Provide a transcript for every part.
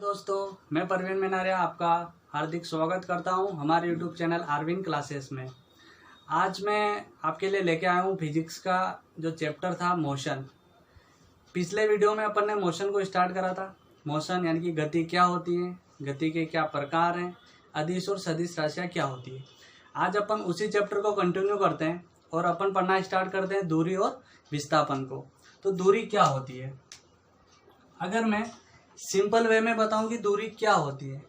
दोस्तों, मैं परवीन मेनारिया आपका हार्दिक स्वागत करता हूं हमारे यूट्यूब चैनल आरविन क्लासेस में। आज मैं आपके लिए लेके आया हूं फिजिक्स का जो चैप्टर था मोशन। पिछले वीडियो में अपन ने मोशन को स्टार्ट करा था। मोशन यानी कि गति क्या होती है, गति के क्या प्रकार हैं, अदिश और सदिश राशियाँ क्या होती है। आज अपन उसी चैप्टर को कंटिन्यू करते हैं और अपन पढ़ना स्टार्ट करते हैं दूरी और विस्थापन को। तो दूरी क्या होती है, अगर मैं सिंपल वे में बताऊं कि दूरी क्या होती है,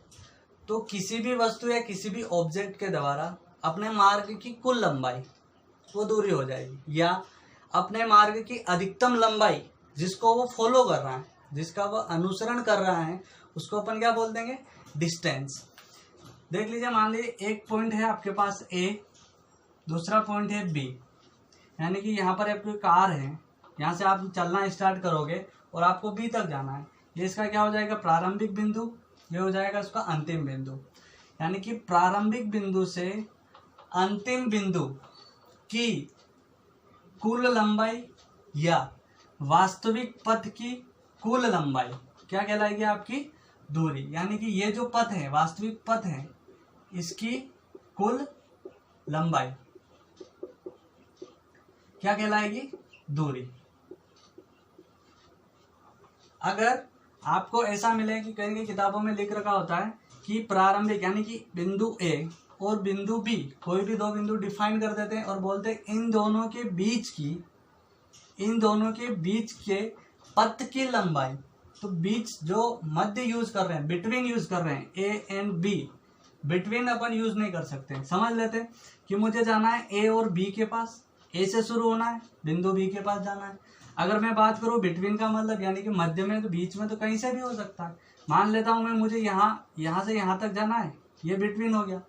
तो किसी भी वस्तु या किसी भी ऑब्जेक्ट के द्वारा अपने मार्ग की कुल लंबाई वो दूरी हो जाएगी, या अपने मार्ग की अधिकतम लंबाई जिसको वो फॉलो कर रहा है, जिसका वो अनुसरण कर रहा है, उसको अपन क्या बोल देंगे, डिस्टेंस। देख लीजिए, मान लीजिए एक पॉइंट है आपके पास ए, दूसरा पॉइंट है बी, यानी कि यहाँ पर आपकी कार है, यहाँ से आप चलना स्टार्ट करोगे और आपको बी तक जाना है। ये इसका क्या हो जाएगा, प्रारंभिक बिंदु, ये हो जाएगा इसका अंतिम बिंदु। यानी कि प्रारंभिक बिंदु से अंतिम बिंदु की कुल लंबाई या वास्तविक पथ की कुल लंबाई क्या कहलाएगी, आपकी दूरी। यानी कि ये जो पथ है, वास्तविक पथ है, इसकी कुल लंबाई क्या कहलाएगी, दूरी। अगर आपको ऐसा मिले कि कहीं किताबों में लिख रखा होता है कि प्रारंभिक यानी कि बिंदु ए और बिंदु बी, कोई भी दो बिंदु डिफाइन कर देते हैं और बोलते हैं इन दोनों के बीच के पथ की लंबाई, तो बीच जो मध्य यूज कर रहे हैं, बिटवीन यूज कर रहे हैं, ए एंड बी, बिटवीन अपन यूज नहीं कर सकते। समझ लेते हैं कि मुझे जाना है ए और बी के पास, ए से शुरू होना है, बिंदु बी के पास जाना है। अगर मैं बात करूं बिटवीन का मतलब यानी कि मध्य में, तो बीच में तो कहीं से भी हो सकता है। मान लेता हूं मैं, मुझे यहाँ से यहाँ तक जाना है, ये बिटवीन हो गया।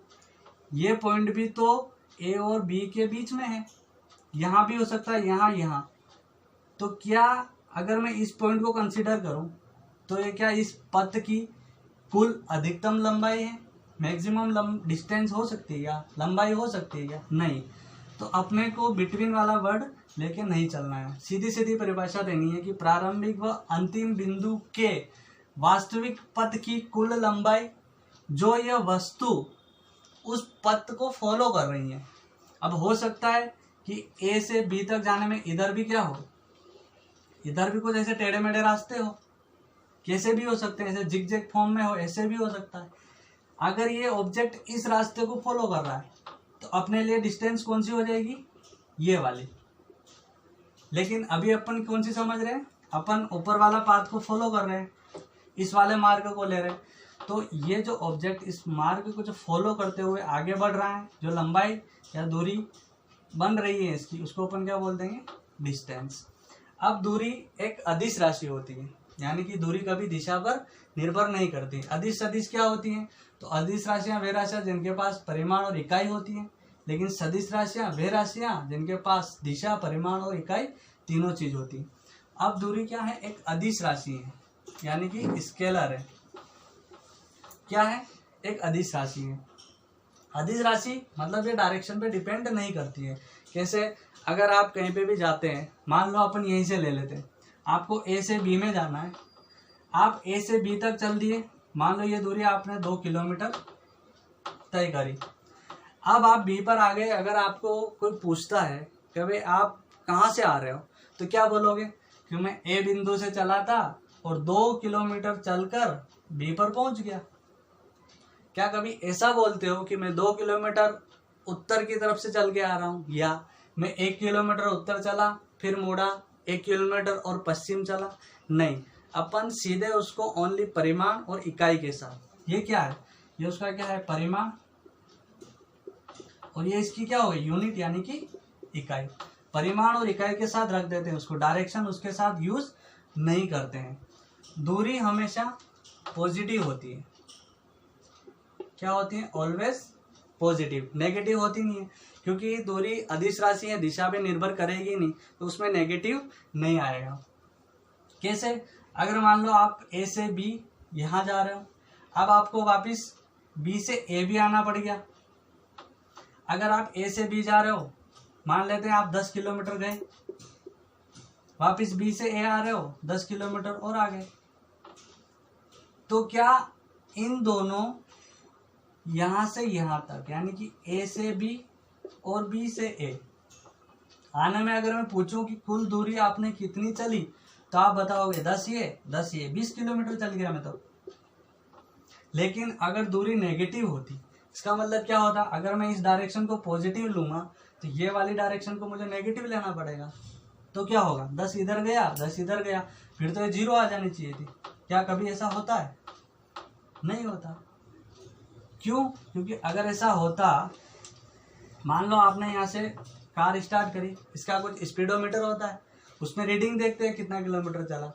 ये पॉइंट भी तो ए और बी के बीच में है, यहाँ भी हो सकता है, यहाँ। तो क्या अगर मैं इस पॉइंट को कंसिडर करूं तो ये क्या इस पथ की कुल अधिकतम लंबाई है, मैक्सिमम डिस्टेंस हो सकती है या लंबाई हो सकती है या नहीं। तो अपने को बिटवीन वाला वर्ड लेके नहीं चलना है, सीधी सीधी परिभाषा देनी है कि प्रारंभिक व अंतिम बिंदु के वास्तविक पथ की कुल लंबाई जो यह वस्तु उस पथ को फॉलो कर रही है। अब हो सकता है कि ए से बी तक जाने में इधर भी क्या हो, इधर भी कुछ ऐसे टेढ़े मेढ़े रास्ते हो, कैसे भी हो सकते हैं, ऐसे जिग जैग फॉर्म में हो, ऐसे भी हो सकता है। अगर ये ऑब्जेक्ट इस रास्ते को फॉलो कर रहा है तो अपने लिए डिस्टेंस कौन सी हो जाएगी, ये वाली। लेकिन अभी अपन कौन सी समझ रहे हैं, अपन ऊपर वाला पाथ को फॉलो कर रहे हैं, इस वाले मार्ग को ले रहे हैं। तो ये जो ऑब्जेक्ट इस मार्ग को जो फॉलो करते हुए आगे बढ़ रहा है, जो लंबाई या दूरी बन रही है इसकी, उसको अपन क्या बोल देंगे, डिस्टेंस। अब दूरी एक अदिश राशि होती है, यानी कि दूरी कभी दिशा पर निर्भर नहीं करती। अदिश सदिश क्या होती हैं, तो अदिश राशियां वे राशियां जिनके पास परिमाण और इकाई होती हैं, लेकिन सदिश राशियां वे राशियां जिनके पास दिशा, परिमाण और इकाई तीनों चीज होती है। अब दूरी क्या है, एक अदिश राशि है, यानी कि स्केलर है। क्या है, एक अदिश राशि है। अदिश राशि मतलब ये डायरेक्शन पे डिपेंड नहीं करती है। कैसे, अगर आप कहीं पे भी जाते हैं, मान लो अपन यहीं से ले लेते हैं, आपको ए से बी में जाना है, आप ए से बी तक चल दिए, मान लो ये दूरी आपने 2 किलोमीटर तय करी। अब आप बी पर आ गए, अगर आपको कोई पूछता है कि भाई आप कहाँ से आ रहे हो, तो क्या बोलोगे कि मैं ए बिंदु से चला था और 2 किलोमीटर चलकर बी पर पहुंच गया। क्या कभी ऐसा बोलते हो कि मैं 2 किलोमीटर उत्तर की तरफ से चल के आ रहा हूँ, या मैं 1 किलोमीटर उत्तर चला फिर मुड़ा 1 किलोमीटर और पश्चिम चला? नहीं, अपन सीधे उसको ओनली परिमाण और इकाई के साथ, ये क्या है, ये उसका क्या है, परिमाण, और ये इसकी क्या होगी, यूनिट यानी कि इकाई। परिमाण और इकाई के साथ रख देते हैं उसको, डायरेक्शन उसके साथ यूज नहीं करते हैं। दूरी हमेशा पॉजिटिव होती है। क्या होती है, ऑलवेज पॉजिटिव, नेगेटिव होती नहीं है, क्योंकि दूरी अदिश राशि है, दिशा पे निर्भर करेगी नहीं, तो उसमें नेगेटिव नहीं आएगा। कैसे, अगर मान लो आप ए से बी यहाँ जा रहे हो, अब आपको वापस बी से ए भी आना पड़ गया। अगर आप ए से बी जा रहे हो, मान लेते हैं आप 10 किलोमीटर गए, वापस बी से ए आ रहे हो, 10 किलोमीटर और आगे, तो क्या इन दोनों यहाँ से यहाँ तक यानी कि ए से बी और बी से ए आने में अगर मैं पूछूं कि कुल दूरी आपने कितनी चली तो आप बताओगे 10 ये 20 किलोमीटर चल गया मैं तो। लेकिन अगर दूरी नेगेटिव होती इसका मतलब क्या होता, अगर मैं इस डायरेक्शन को पॉजिटिव लूंगा तो ये वाली डायरेक्शन को मुझे नेगेटिव लेना पड़ेगा। तो क्या होगा, 10 इधर गया 10 इधर गया, फिर तो ये 0 आ जानी चाहिए थी। क्या कभी ऐसा होता है? नहीं होता। क्यों? क्योंकि अगर ऐसा होता, मान लो आपने यहाँ से कार स्टार्ट करी, इसका कुछ स्पीडोमीटर होता है, उसमें रीडिंग देखते हैं कितना किलोमीटर चला।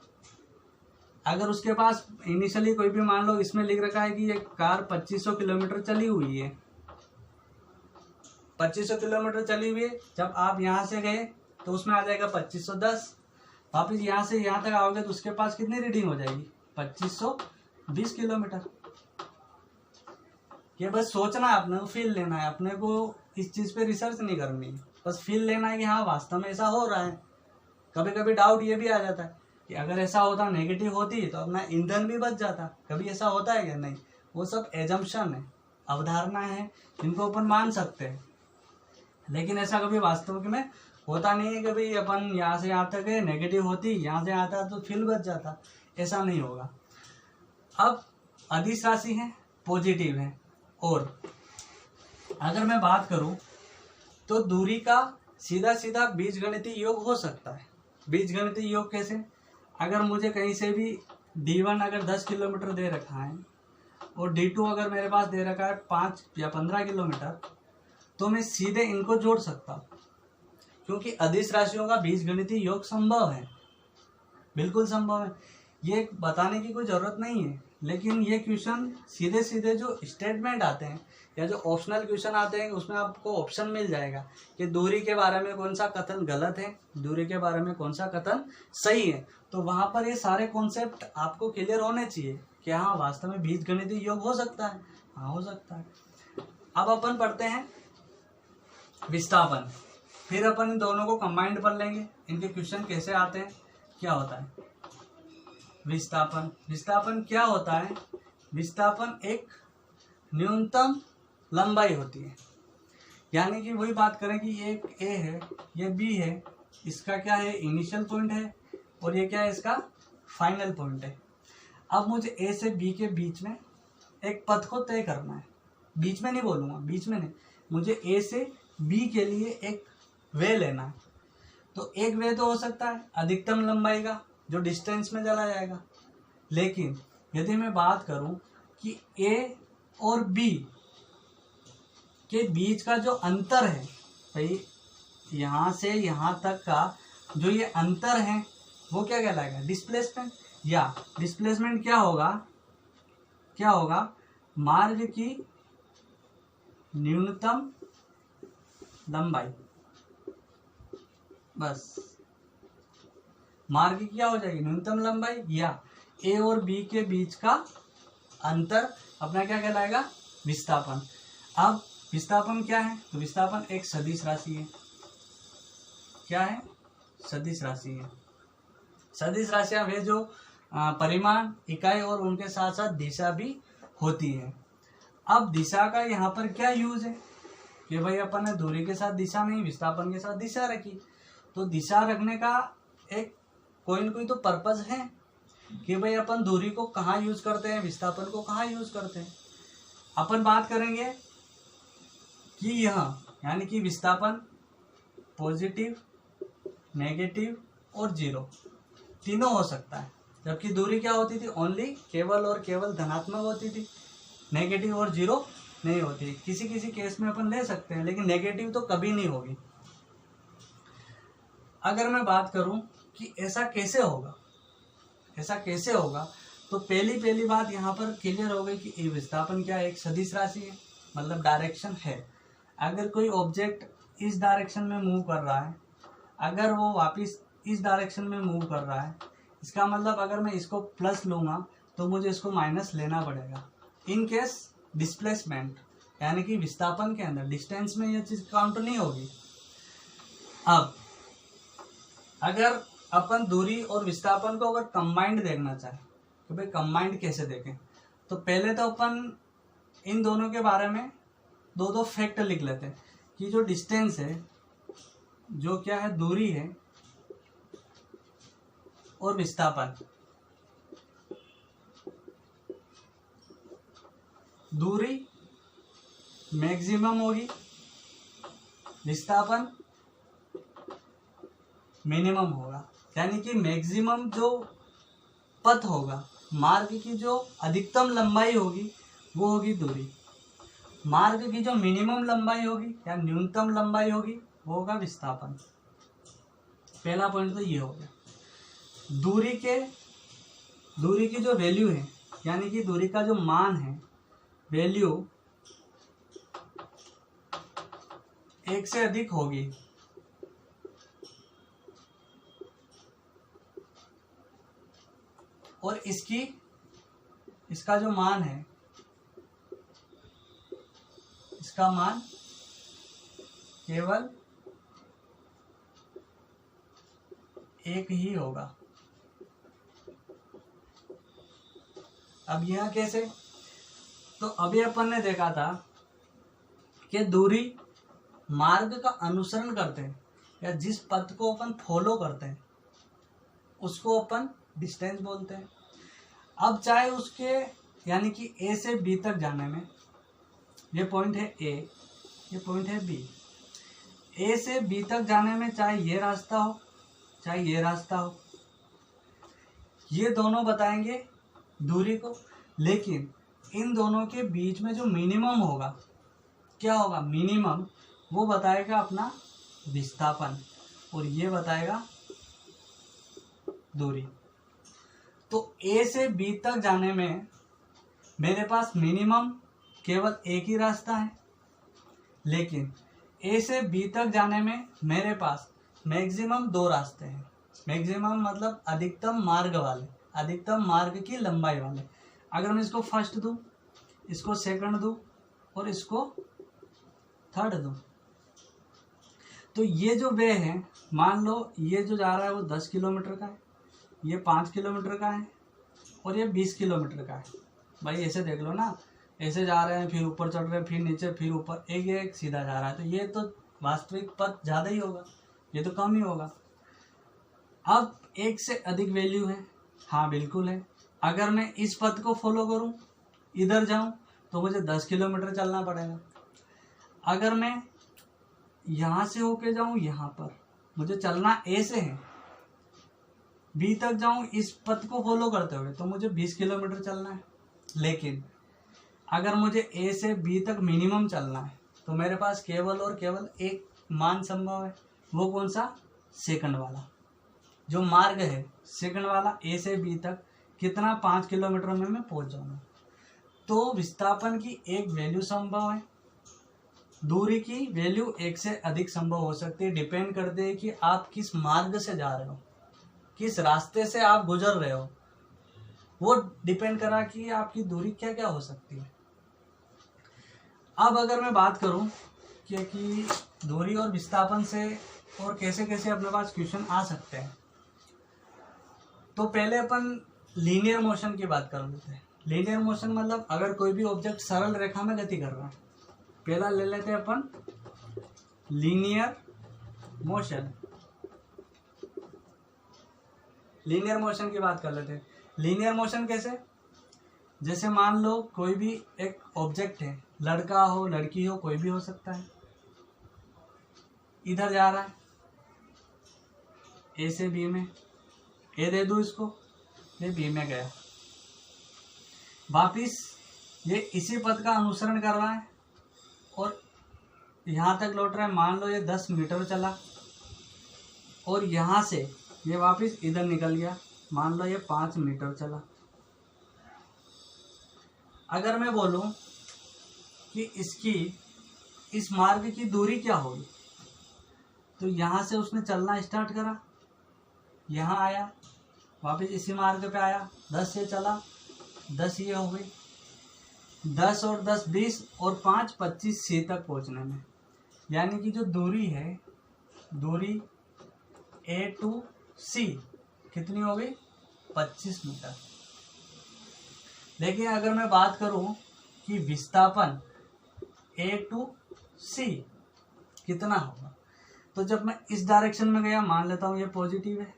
अगर उसके पास इनिशियली कोई भी, मान लो इसमें लिख रखा है कि ये कार 2500 किलोमीटर चली हुई है, 2500 किलोमीटर चली हुई है। जब आप यहाँ से गए तो उसमें आ जाएगा 2510। वापिस यहाँ से यहाँ तक आओगे तो उसके पास कितनी रीडिंग हो जाएगी, 2520 किलोमीटर। ये बस सोचना है, अपने को फील लेना है, अपने को इस चीज पे रिसर्च नहीं करनी है, बस फील लेना है कि हाँ वास्तव में ऐसा हो रहा है। कभी कभी डाउट ये भी आ जाता है कि अगर ऐसा होता, नेगेटिव होती तो अपना ईंधन भी बच जाता। कभी ऐसा होता है क्या? नहीं। वो सब एजम्पशन है, अवधारणा है जिनको अपन मान सकते हैं, लेकिन ऐसा कभी वास्तव में होता नहीं है। कभी अपन यहाँ से यहाँ तक है, नेगेटिव होती, यहाँ से आता तो फ्यूल बच जाता, ऐसा नहीं होगा। अब अदिश राशि है, पॉजिटिव है, और अगर मैं बात करूं तो दूरी का सीधा सीधा बीजगणितीय योग हो सकता है। बीजगणितीय योग कैसे? अगर मुझे कहीं से भी D1 अगर 10 किलोमीटर दे रखा है और D2 अगर मेरे पास दे रखा है 5 या 15 किलोमीटर, तो मैं सीधे इनको जोड़ सकता हूँ, क्योंकि अदिश राशियों का बीजगणितीय योग संभव है, बिल्कुल संभव है। ये बताने की कोई जरूरत नहीं है, लेकिन ये क्वेश्चन सीधे सीधे जो स्टेटमेंट आते हैं या जो ऑप्शनल क्वेश्चन आते हैं उसमें आपको ऑप्शन मिल जाएगा कि दूरी के बारे में कौन सा कथन गलत है, दूरी के बारे में कौन सा कथन सही है। तो वहां पर ये सारे कॉन्सेप्ट आपको क्लियर होने चाहिए कि हाँ वास्तव में बीजगणितीय योग हो सकता है, हाँ हो सकता है। अब अपन पढ़ते हैं विस्थापन, फिर अपन इन दोनों को कंबाइंड कर लेंगे, इनके क्वेश्चन कैसे आते हैं, क्या होता है विस्थापन। विस्थापन क्या होता है? विस्थापन एक न्यूनतम लंबाई होती है, यानी कि वही बात करें कि ये एक ए है, ये बी है, इसका क्या है इनिशियल पॉइंट है, और ये क्या है इसका फाइनल पॉइंट है। अब मुझे ए से बी के बीच में एक पथ को तय करना है, बीच में नहीं बोलूँगा, बीच में नहीं, मुझे ए से बी के लिए एक वे लेना है। तो एक वे तो हो सकता है अधिकतम लंबाई का जो डिस्टेंस में चला जाएगा, लेकिन यदि मैं बात करूं कि ए और बी के बीच का जो अंतर है, भाई यहाँ से यहाँ तक का जो ये अंतर है वो क्या कहलाएगा, डिस्प्लेसमेंट। या डिस्प्लेसमेंट क्या होगा, क्या होगा, मार्ग की न्यूनतम लंबाई, बस मार्ग की क्या हो जाएगी न्यूनतम लंबाई, या ए और बी के बीच का अंतर अपना क्या कहलाएगा, विस्थापन। अब विस्थापन क्या है? तो विस्थापन एक सदिश राशि है। क्या है? सदिश राशि है। सदिश राशियां वे जो परिमाण, इकाई और उनके साथ साथ दिशा भी होती है। अब दिशा का यहाँ पर क्या यूज है कि भाई अपन ने दूरी के साथ दिशा नहीं, विस्थापन के साथ दिशा रखी। तो दिशा रखने का एक कोई न कोई तो पर्पज है कि भाई अपन दूरी को कहाँ यूज करते हैं, विस्थापन को कहाँ यूज करते हैं। अपन बात करेंगे कि यहाँ यानी कि विस्थापन पॉजिटिव, नेगेटिव और जीरो तीनों हो सकता है, जबकि दूरी क्या होती थी, ओनली केवल और केवल धनात्मक होती थी, नेगेटिव और जीरो नहीं होती। किसी किसी केस में अपन ले सकते हैं, लेकिन नेगेटिव तो कभी नहीं होगी। अगर मैं बात करूं कि ऐसा कैसे होगा, ऐसा कैसे होगा, तो पहली बात यहाँ पर क्लियर हो गई कि विस्थापन क्या है, एक सदिश राशि है, मतलब डायरेक्शन है। अगर कोई ऑब्जेक्ट इस डायरेक्शन में मूव कर रहा है, अगर वो वापस इस डायरेक्शन में मूव कर रहा है, इसका मतलब अगर मैं इसको प्लस लूँगा तो मुझे इसको माइनस लेना पड़ेगा। इन केस डिस्प्लेसमेंट यानी कि विस्थापन के अंदर डिस्टेंस में यह चीज़ काउंट नहीं होगी। अब अगर अपन दूरी और विस्थापन को अगर कंबाइंड देखना चाहें तो भाई कंबाइंड कैसे देखें, तो पहले तो अपन इन दोनों के बारे में दो दो फैक्ट लिख लेते हैं कि जो डिस्टेंस है, जो क्या है, दूरी है और विस्थापन। दूरी मैक्सिमम होगी, विस्थापन मिनिमम होगा। यानी कि मैक्सिमम जो पथ होगा, मार्ग की जो अधिकतम लंबाई होगी वो होगी दूरी। मार्ग की जो मिनिमम लंबाई होगी या न्यूनतम लंबाई होगी वो होगा विस्थापन। पहला पॉइंट तो ये हो गया। दूरी की जो वैल्यू है, यानी कि दूरी का जो मान है, वैल्यू 1 से अधिक होगी और इसका जो मान है, इसका मान केवल 1 ही होगा। अब यह कैसे? तो अभी अपन ने देखा था कि दूरी मार्ग का अनुसरण करते हैं या जिस पथ को अपन फॉलो करते हैं उसको अपन डिस्टेंस बोलते हैं। अब चाहे उसके यानी कि ए से बी तक जाने में, ये पॉइंट है ए, ये पॉइंट है बी, ए से बी तक जाने में चाहे ये रास्ता हो चाहे ये रास्ता हो, ये दोनों बताएंगे दूरी को। लेकिन इन दोनों के बीच में जो मिनिमम होगा, क्या होगा? मिनिमम वो बताएगा अपना विस्थापन और ये बताएगा दूरी। तो ए से बी तक जाने में मेरे पास मिनिमम केवल एक ही रास्ता है, लेकिन ए से बी तक जाने में मेरे पास मैक्सिमम 2 रास्ते हैं। मैक्सिमम मतलब अधिकतम मार्ग वाले, अधिकतम मार्ग की लंबाई वाले। अगर मैं इसको फर्स्ट दूं, इसको सेकंड दूं और इसको थर्ड दूं, तो ये जो वे है, मान लो ये जो जा रहा है वो 10 किलोमीटर का है, ये 5 किलोमीटर का है और ये 20 किलोमीटर का है। भाई ऐसे देख लो ना, ऐसे जा रहे हैं, फिर ऊपर चढ़ रहे हैं, फिर नीचे, फिर ऊपर, एक सीधा जा रहा है, तो ये तो वास्तविक पथ ज़्यादा ही होगा, ये तो कम ही होगा। अब 1 से अधिक वैल्यू है, हाँ बिल्कुल है। अगर मैं इस पथ को फॉलो करूं, इधर जाऊं, तो मुझे 10 किलोमीटर चलना पड़ेगा। अगर मैं यहाँ से होके जाऊं, यहाँ पर मुझे चलना ए से है, बी तक जाऊं इस पथ को फॉलो करते हुए, तो मुझे 20 किलोमीटर चलना है। लेकिन अगर मुझे ए से बी तक मिनिमम चलना है, तो मेरे पास केवल और केवल एक मान संभव है। वो कौन सा? सेकंड वाला। जो मार्ग है सेकंड वाला, ए से बी तक कितना, 5 किलोमीटर में मैं पहुंच जाऊंगा। तो विस्थापन की एक वैल्यू संभव है, दूरी की वैल्यू 1 से अधिक संभव हो सकती है। डिपेंड करते हैं कि आप किस मार्ग से जा रहे हो, किस रास्ते से आप गुजर रहे हो, वो डिपेंड करा कि आपकी दूरी क्या क्या हो सकती है। अब अगर मैं बात करूं कि दूरी और विस्थापन से और कैसे कैसे अपने पास क्वेश्चन आ सकते हैं, तो पहले अपन लीनियर मोशन की बात कर लेते हैं। लीनियर मोशन मतलब अगर कोई भी ऑब्जेक्ट सरल रेखा में गति कर रहा है, पहला ले लेते हैं अपन लीनियर मोशन। लीनियर मोशन की बात कर लेते हैं। लीनियर मोशन कैसे? जैसे मान लो कोई भी एक ऑब्जेक्ट है, लड़का हो लड़की हो कोई भी हो सकता है, इधर जा रहा है ए से बी में, ए दे दूं इसको, ये बी में गया, वापिस ये इसी पथ का अनुसरण कर रहा है और यहाँ तक लौट रहा है। मान लो ये 10 मीटर चला और यहाँ से ये वापस इधर निकल गया, मान लो ये 5 मीटर चला। अगर मैं बोलूं कि इस मार्ग की दूरी क्या होगी, तो यहाँ से उसने चलना स्टार्ट करा, यहाँ आया, वापस इसी मार्ग पे आया, 10 से चला, 10 ये हो गई, 10 और 10 20 और 5 25 सी तक पहुँचने में। यानी कि जो दूरी है, दूरी ए टू सी कितनी हो गई? 25 मीटर। लेकिन अगर मैं बात करूं कि विस्थापन A to C कितना होगा, तो जब मैं इस डायरेक्शन में गया, मान लेता हूं ये पॉजिटिव है,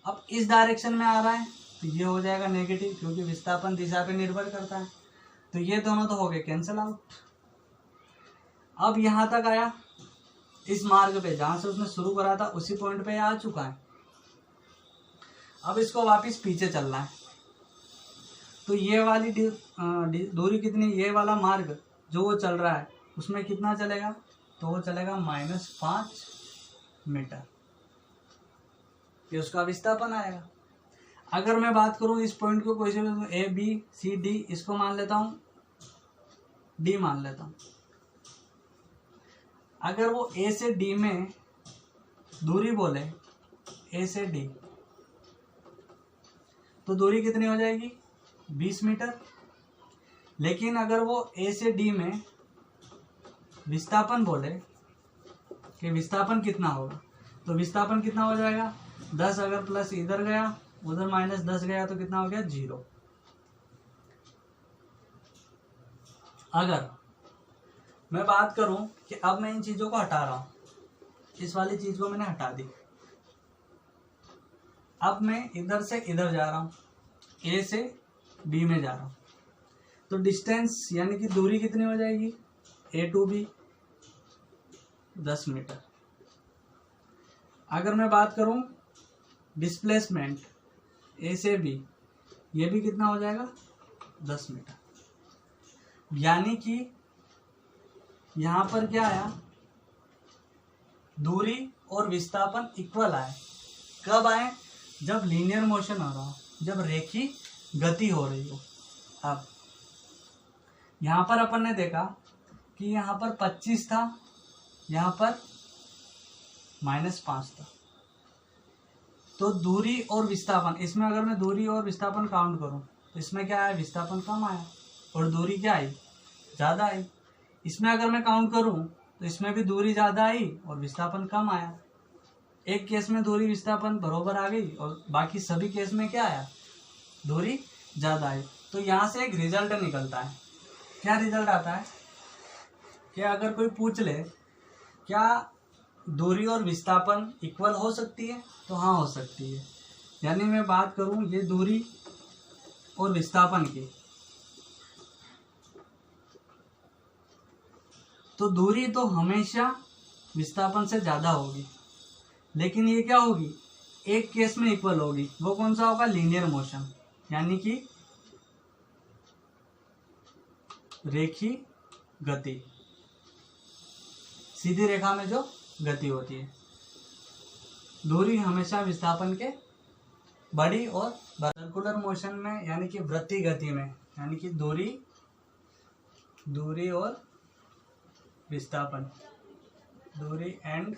अब इस डायरेक्शन में आ रहा है तो ये हो जाएगा नेगेटिव, क्योंकि विस्थापन दिशा पे निर्भर करता है। तो ये दोनों तो हो गए कैंसिल आउट। अब यहां तक आया, इस मार्ग पे जहां से उसने शुरू करा था उसी पॉइंट पे आ चुका है। अब इसको वापस पीछे चलना है, तो ये वाली दूरी कितनी, ये वाला मार्ग जो वो चल रहा है उसमें कितना चलेगा, तो वो चलेगा -5 मीटर, ये उसका विस्थापन आएगा। अगर मैं बात करूं इस पॉइंट को कोई से A B C D, इसको मान लेता हूं D मान लेता हूं। अगर वो A से D में दूरी बोले, A से D, तो दूरी कितनी हो जाएगी 20 मीटर। लेकिन अगर वो A से D में विस्थापन बोले कि विस्थापन कितना होगा, तो विस्थापन कितना हो जाएगा 10, अगर प्लस इधर गया उधर -10 गया तो कितना हो गया 0। अगर मैं बात करूं कि अब मैं इन चीजों को हटा रहा हूं, इस वाली चीज को मैंने हटा दी, अब मैं इधर से इधर जा रहा हूं, A से B में जा रहा हूं, तो डिस्टेंस यानी कि दूरी कितनी हो जाएगी A to B 10 मीटर। अगर मैं बात करूं डिस्प्लेसमेंट A से B, ये भी कितना हो जाएगा 10 मीटर। यानी कि यहां पर क्या आया, दूरी और विस्थापन इक्वल आए। कब आए, जब लीनियर मोशन हो रहा हो, जब रेखी गति हो रही हो। अब यहां पर अपन ने देखा कि यहां पर 25 था, यहां पर -5 था, तो दूरी और विस्थापन, इसमें अगर मैं दूरी और विस्थापन काउंट करूं तो इसमें क्या आया, विस्थापन कम आया और दूरी क्या आई, ज़्यादा आई। इसमें अगर मैं काउंट करूं तो इसमें भी दूरी ज़्यादा आई और विस्थापन कम आया। एक केस में दूरी विस्थापन बराबर आ गई और बाकी सभी केस में क्या आया, दूरी ज़्यादा आई। तो यहाँ से एक रिजल्ट निकलता है। क्या रिजल्ट आता है कि अगर कोई पूछ ले क्या दूरी और विस्थापन इक्वल हो सकती है, तो हाँ हो सकती है। यानी मैं बात करूं ये दूरी और विस्थापन की, तो दूरी तो हमेशा विस्थापन से ज़्यादा होगी, लेकिन ये क्या होगी, एक केस में इक्वल होगी। वो कौन सा होगा, लीनियर मोशन, यानी कि रेखी गति, सीधी रेखा में जो गति होती है। दूरी हमेशा विस्थापन के बड़ी और सर्कुलर मोशन में यानी कि वृत्तीय गति में, यानी कि दूरी और विस्थापन, दूरी एंड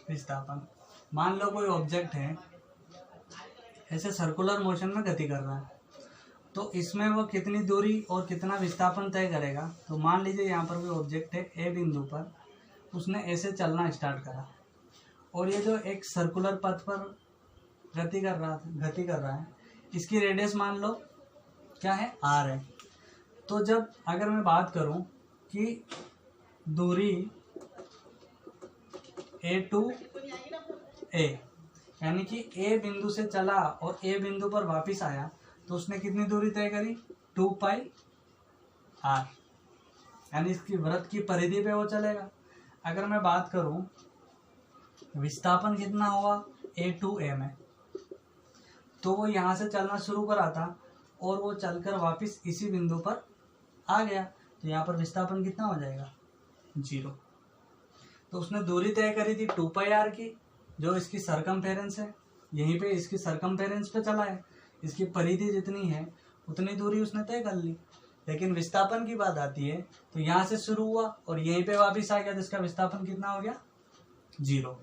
विस्थापन। मान लो कोई ऑब्जेक्ट है ऐसे सर्कुलर मोशन में गति कर रहा है, तो इसमें वो कितनी दूरी और कितना विस्थापन तय करेगा। तो मान लीजिए यहाँ पर कोई ऑब्जेक्ट है, ए बिंदु पर उसने ऐसे चलना स्टार्ट करा और ये जो एक सर्कुलर पथ पर गति कर रहा है, इसकी रेडियस मान लो क्या है, आर है। तो जब अगर मैं बात करूं कि दूरी A to A, यानी कि A बिंदु से चला और A बिंदु पर वापस आया, तो उसने कितनी दूरी तय करी, 2πr, यानी इसकी वृत्त की परिधि पे वो चलेगा। अगर मैं बात करूं विस्थापन कितना हुआ A to A में, तो वो यहाँ से चलना शुरू करा था और वो चलकर वापस इसी बिंदु पर आ गया, तो यहाँ पर विस्थापन कितना हो जाएगा 0। तो उसने दूरी तय करी थी 2πr की, जो इसकी सरकमफेरेंस है, यहीं पे इसकी सरकमफेरेंस पे चला है, इसकी परिधि जितनी है उतनी दूरी उसने तय कर ली। लेकिन विस्थापन की बात आती है तो यहाँ से शुरू हुआ और यहीं पे वापस आ गया, तो इसका विस्थापन कितना हो गया 0।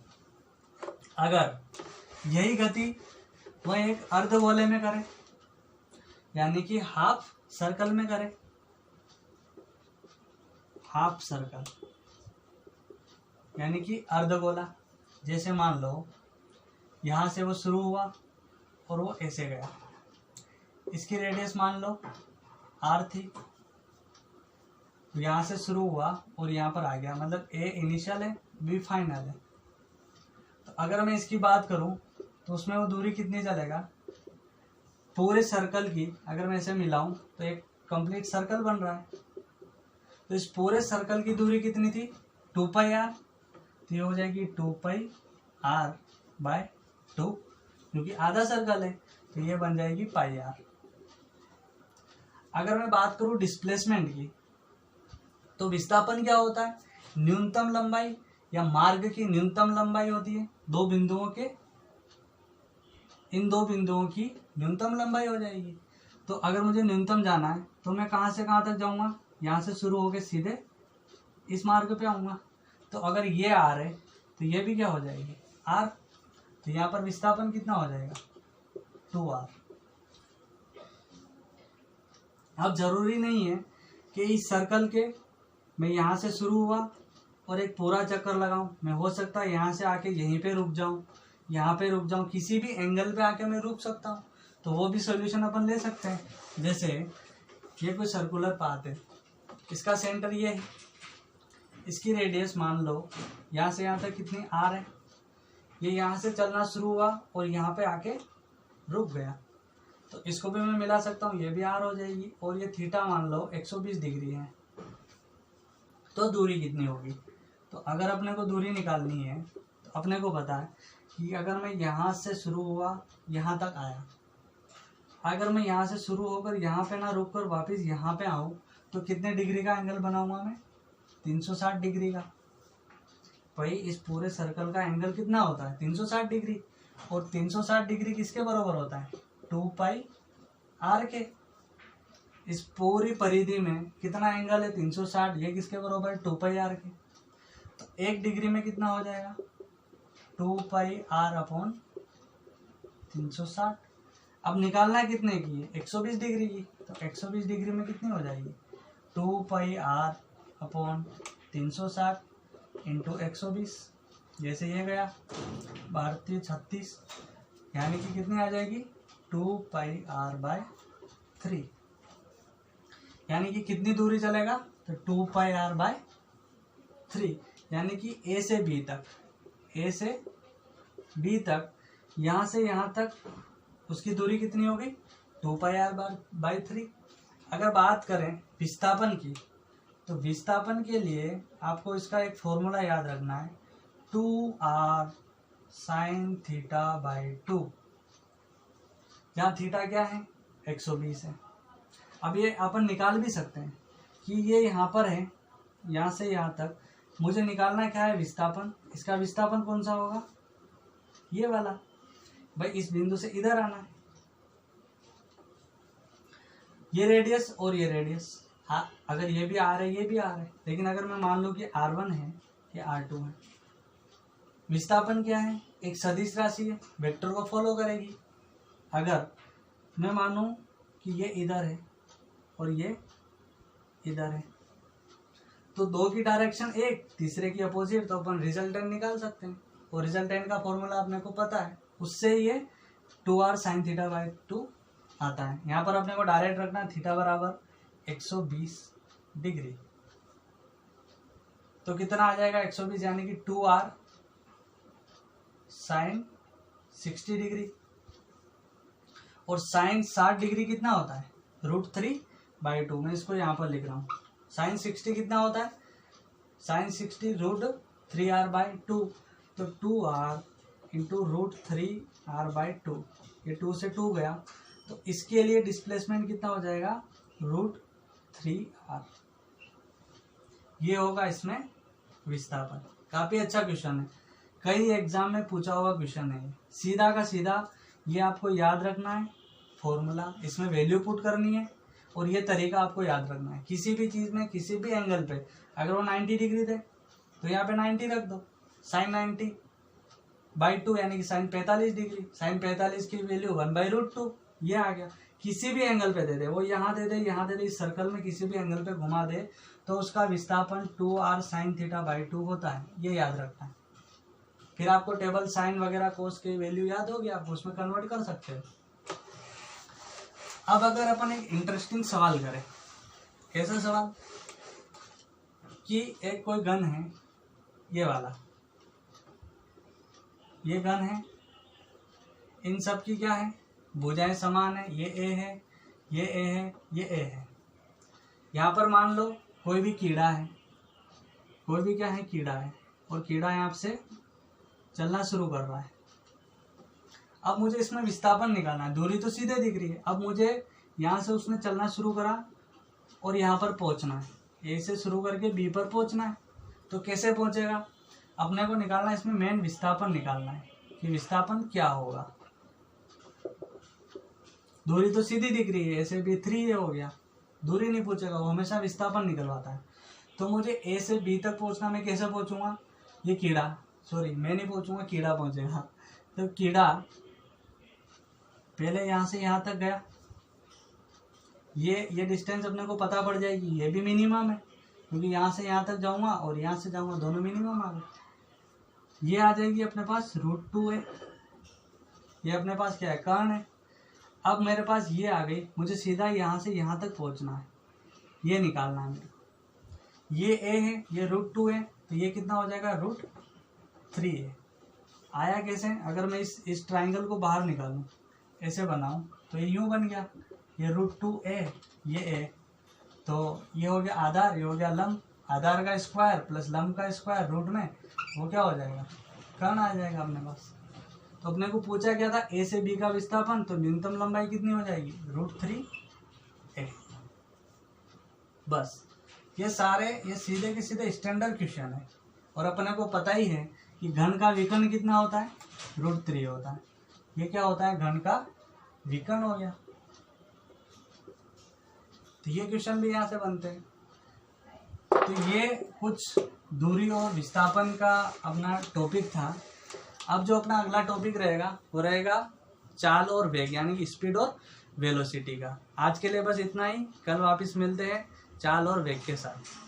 अगर यही गति वह एक अर्धगोले में करे, यानी कि हाफ सर्कल में करे, हाफ सर्कल यानी कि अर्धगोला, जैसे मान लो यहाँ से वो शुरू हुआ और वो ऐसे गया। इसकी रेडियस मान लो r थी, तो यहाँ से शुरू हुआ और यहाँ पर आ गया, मतलब a इनिशियल है, b फाइनल है। तो अगर मैं इसकी बात करूँ तो उसमें वो दूरी कितनी चलेगा, पूरे सर्कल की अगर मैं इसे मिलाऊं तो एक कंप्लीट सर्कल बन रहा है। तो इस पूरे सर्कल की दूरी कितनी थी, 2πr, तो ये हो जाएगी 2πr/2, क्योंकि आधा सर्कल है तो ये बन जाएगी πr। अगर मैं बात करूं डिस्प्लेसमेंट की, तो विस्थापन क्या होता है, न्यूनतम लंबाई या मार्ग की न्यूनतम लंबाई होती है दो बिंदुओं के, इन दो बिंदुओं की न्यूनतम लंबाई हो जाएगी। तो अगर मुझे न्यूनतम जाना है तो मैं कहाँ से कहाँ तक जाऊँगा, यहाँ से शुरू होकर सीधे इस मार्ग पे आऊँगा। तो अगर ये r है तो ये भी क्या हो जाएगी r, तो यहाँ पर विस्थापन कितना हो जाएगा 2r। अब जरूरी नहीं है कि इस सर्कल के मैं यहाँ से शुरू हुआ और एक पूरा चक्कर लगाऊं, मैं हो सकता है यहाँ से आके यहीं पे रुक जाऊं, यहाँ पे रुक जाऊं, किसी भी एंगल पे आके मैं रुक सकता हूँ। तो वो भी सॉल्यूशन अपन ले सकते हैं। जैसे ये कोई सर्कुलर पाथ है, इसका सेंटर ये है, इसकी रेडियस मान लो यहाँ से यहाँ तक कितनी r है, ये यहाँ से चलना शुरू हुआ और यहाँ पे आके रुक गया, तो इसको भी मैं मिला सकता हूँ, ये भी r हो जाएगी। और ये थीटा मान लो 120 डिग्री है, तो दूरी कितनी होगी। तो अगर अपने को दूरी निकालनी है तो अपने को पता है कि अगर मैं यहाँ से शुरू हुआ यहाँ तक आया, अगर मैं यहाँ से शुरू होकर यहाँ पे ना रुक कर वापस यहाँ पे आऊँ तो कितने डिग्री का एंगल बनाऊंगा मैं, 360 डिग्री का। भाई इस पूरे सर्कल का एंगल कितना होता है 360 डिग्री, और 360 डिग्री किसके बराबर होता है 2πr के। इस पूरी परिधि में कितना एंगल है 360, ये किसके बराबर है 2πr के। तो 1 डिग्री में कितना हो जाएगा 2πr/360। अब निकालना है कितने की है 120 डिग्री की, तो 120 डिग्री में कितनी हो जाएगी 2πr/360 इंटू 120। जैसे ये गया 12×36, यानी कि कितनी आ जाएगी 2πr/3, यानी कि कितनी दूरी चलेगा तो 2πr/3, यानी कि a से b तक, a से b तक, यहाँ से यहाँ तक उसकी दूरी कितनी होगी 2πr/3। अगर बात करें विस्थापन की, तो विस्थापन के लिए आपको इसका एक फॉर्मूला याद रखना है 2r sin θ/2, जहाँ थीटा क्या है 120 है। अब ये अपन निकाल भी सकते हैं कि ये यहाँ पर है, यहाँ से यहाँ तक मुझे निकालना क्या है विस्थापन। इसका विस्थापन कौन सा होगा, ये वाला, भाई इस बिंदु से इधर आना है, ये रेडियस और ये रेडियस। हाँ, अगर ये भी r है ये भी r है, लेकिन अगर मैं मान लूँ कि r1 है ये r2 है, विस्थापन क्या है एक सदिश राशि है, वेक्टर को फॉलो करेगी। अगर मैं मानूं कि ये इधर है और ये इधर है, तो दो की डायरेक्शन एक, तीसरे की अपोजिट, तो अपन रिजल्टेंट निकाल सकते हैं। और रिजल्टेंट का फॉर्मूला अपने को पता है, उससे ये 2r sin θ/2 आता है। यहाँ पर अपने को डायरेक्ट रखना है थीटा बराबर 120 डिग्री, तो कितना आ जाएगा 120, यानी कि 2r sin 60 डिग्री। और sin 60 डिग्री कितना होता है √3/2, मैं इसको यहाँ पर लिख रहा हूँ। sin 60 कितना होता है, sin 60 √3r/2, तो 2r इंटू √3r/2, ये 2 से 2 गया, तो इसके लिए डिस्प्लेसमेंट कितना हो जाएगा √3r। ये होगा इसमें विस्थापन। काफी अच्छा क्वेश्चन है, कई एग्जाम में पूछा हुआ क्वेश्चन है। सीधा का सीधा ये आपको याद रखना है फॉर्मूला, इसमें वैल्यू पुट करनी है और ये तरीका आपको याद रखना है। किसी भी चीज़ में किसी भी एंगल पे अगर वो 90 डिग्री थे तो यहाँ पे 90 रख दो, sin 90/2 यानी कि sin 45 डिग्री, sin 45 की वैल्यू 1/√2, ये आ गया। किसी भी एंगल पे दे दे, वो यहाँ दे दे यहाँ दे दे, इस सर्कल में किसी भी एंगल पे घुमा दे तो उसका विस्थापन 2r sin θ/2 होता है, ये याद रखना है। फिर आपको टेबल साइन वगैरह कोस की वैल्यू याद होगी, आप उसमें कन्वर्ट कर सकते हो। अब अगर अपन एक इंटरेस्टिंग सवाल करें, कैसा सवाल कि एक कोई गन है, ये वाला, ये गन है, इन सब की क्या है, भुजाएं समान है, ये ए है, ये ए है, ये ए है। यहाँ पर मान लो कोई भी कीड़ा है, कोई भी क्या है, कीड़ा है, और कीड़ा यहाँ से चलना शुरू कर रहा है। अब मुझे इसमें विस्थापन निकालना है, दूरी तो सीधे दिख रही है। अब मुझे यहाँ से उसने चलना शुरू करा और यहाँ पर पहुँचना है, ए से शुरू करके बी पर पहुँचना है। तो कैसे पहुँचेगा, अपने को निकालना है, इसमें मेन विस्थापन निकालना है कि विस्थापन क्या होगा। दूरी तो सीधी दिख रही है, ए से बी 3 हो गया, दूरी नहीं पूछेगा, वो हमेशा विस्थापन निकलवाता है। तो मुझे ए से बी तक पहुँचना, मैं कैसे पहुँचूंगा, ये कीड़ा, सॉरी मैं नहीं पहुँचूंगा, कीड़ा पहुँचेगा। तो कीड़ा पहले यहाँ से यहाँ तक गया, ये डिस्टेंस अपने को पता पड़ जाएगी, ये भी मिनिमम है क्योंकि यहाँ से यहाँ तक जाऊँगा और यहाँ से जाऊँगा, दोनों मिनिमम आ गए। ये आ जाएगी अपने पास √2 है, ये अपने पास क्या है, कर्ण है। अब मेरे पास ये आ गई, मुझे सीधा यहाँ से यहाँ तक पहुँचना है, ये निकालना है मेरे को। ये ए है, ये √2 है, तो ये कितना हो जाएगा, √3 है। आया कैसे, अगर मैं इस ट्राइंगल को बाहर निकालूं, ऐसे बनाऊं, तो ये यूं बन गया, ये √2a, ये a, तो ये हो गया आधार, ये हो गया लंब, आधार का स्क्वायर प्लस लंब का स्क्वायर रूट में, वो क्या हो जाएगा, कर्ण आ जाएगा अपने पास। तो अपने को पूछा क्या था, ए से बी का विस्थापन, तो न्यूनतम लंबाई कितनी हो जाएगी, √3a। बस ये सारे, ये सीधे के सीधे स्टैंडर्ड क्वेश्चन है, और अपने को पता ही है कि घन का विकर्ण कितना होता है, √3 होता है। ये क्या होता है, घन का विकर्ण हो गया। तो ये क्वेश्चन भी यहाँ से बनते हैं। तो ये कुछ दूरी और विस्थापन का अपना टॉपिक था। अब जो अपना अगला टॉपिक रहेगा वो रहेगा चाल और वेग, यानी कि स्पीड और वेलोसिटी का। आज के लिए बस इतना ही, कल वापस मिलते हैं चाल और वेग के साथ।